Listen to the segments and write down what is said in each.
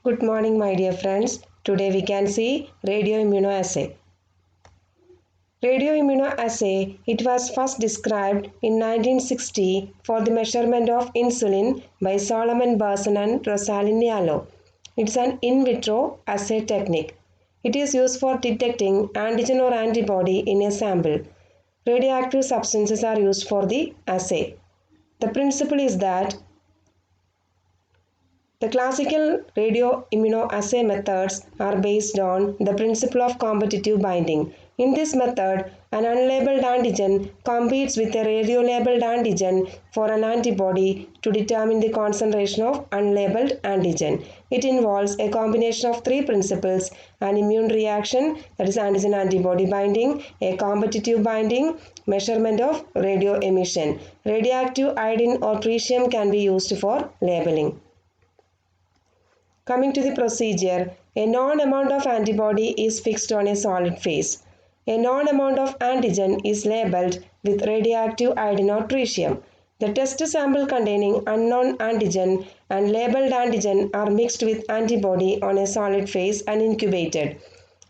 Good morning, my dear friends. Today we can see radioimmunoassay. Radioimmunoassay, it was first described in 1960 for the measurement of insulin by Solomon Burson and Rosalind Yalow. It's an in vitro assay technique. It is used for detecting antigen or antibody in a sample. Radioactive substances are used for the assay. The principle is that the classical radioimmunoassay methods are based on the principle of competitive binding. In this method, an unlabeled antigen competes with a radiolabeled antigen for an antibody to determine the concentration of unlabeled antigen. It involves a combination of three principles: an immune reaction, that is antigen-antibody binding, a competitive binding, measurement of radio emission. Radioactive iodine or tritium can be used for labeling. Coming to the procedure, a known amount of antibody is fixed on a solid phase. A known amount of antigen is labeled with radioactive iodine or tritium. The test sample containing unknown antigen and labeled antigen are mixed with antibody on a solid phase and incubated.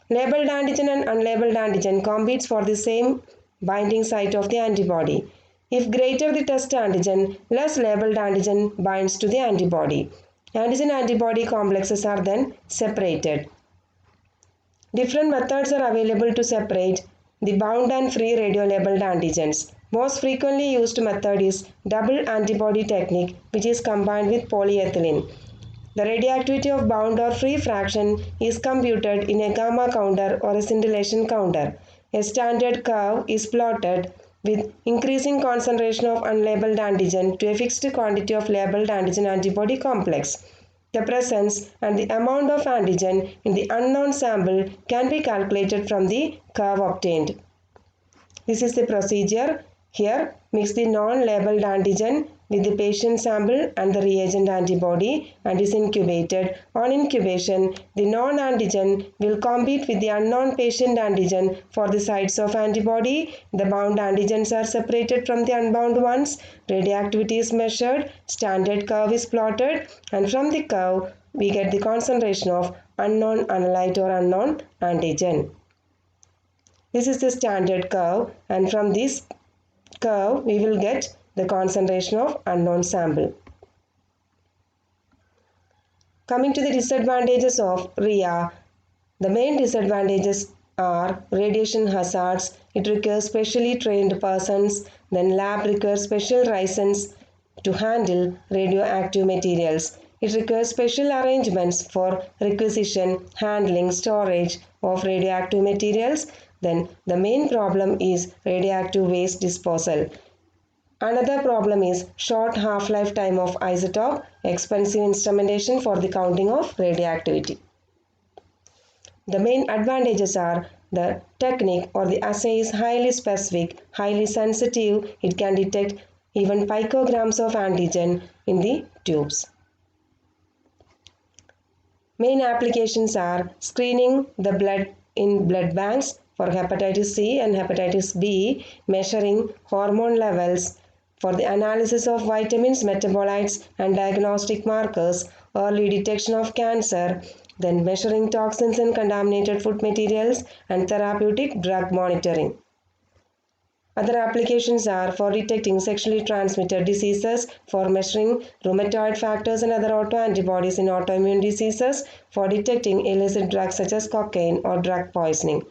Labeled antigen and unlabeled antigen competes for the same binding site of the antibody. If greater the test antigen, less labeled antigen binds to the antibody. Antigen-antibody complexes are then separated. Different methods are available to separate the bound and free radiolabeled antigens. Most frequently used method is double antibody technique, which is combined with polyethylene. The radioactivity of bound or free fraction is computed in a gamma counter or a scintillation counter. A standard curve is plotted with increasing concentration of unlabeled antigen to a fixed quantity of labeled antigen-antibody complex. The presence and the amount of antigen in the unknown sample can be calculated from the curve obtained. This is the procedure. Here, mix the non-labeled antigen with the patient sample and the reagent antibody and is incubated. On incubation, the non-antigen will compete with the unknown patient antigen for the sites of antibody. The bound antigens are separated from the unbound ones. Radioactivity is measured. Standard curve is plotted, and from the curve, we get the concentration of unknown analyte or unknown antigen. This is the standard curve, and from this curve we will get the concentration of unknown sample. Coming to the disadvantages of RIA, the main disadvantages are radiation hazards. It requires specially trained persons. Then lab requires special license to handle radioactive materials. It requires special arrangements for requisition, handling, storage of radioactive materials. Then the main problem is radioactive waste disposal. Another problem is short half-life time of isotope, expensive instrumentation for the counting of radioactivity. The main advantages are the technique or the assay is highly specific, highly sensitive. It can detect even picograms of antigen in the tubes. Main applications are screening the blood in blood banks for hepatitis C and hepatitis B, measuring hormone levels, for the analysis of vitamins, metabolites and diagnostic markers, early detection of cancer, then measuring toxins in contaminated food materials and therapeutic drug monitoring. Other applications are for detecting sexually transmitted diseases, for measuring rheumatoid factors and other autoantibodies in autoimmune diseases, for detecting illicit drugs such as cocaine or drug poisoning.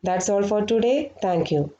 That's all for today. Thank you.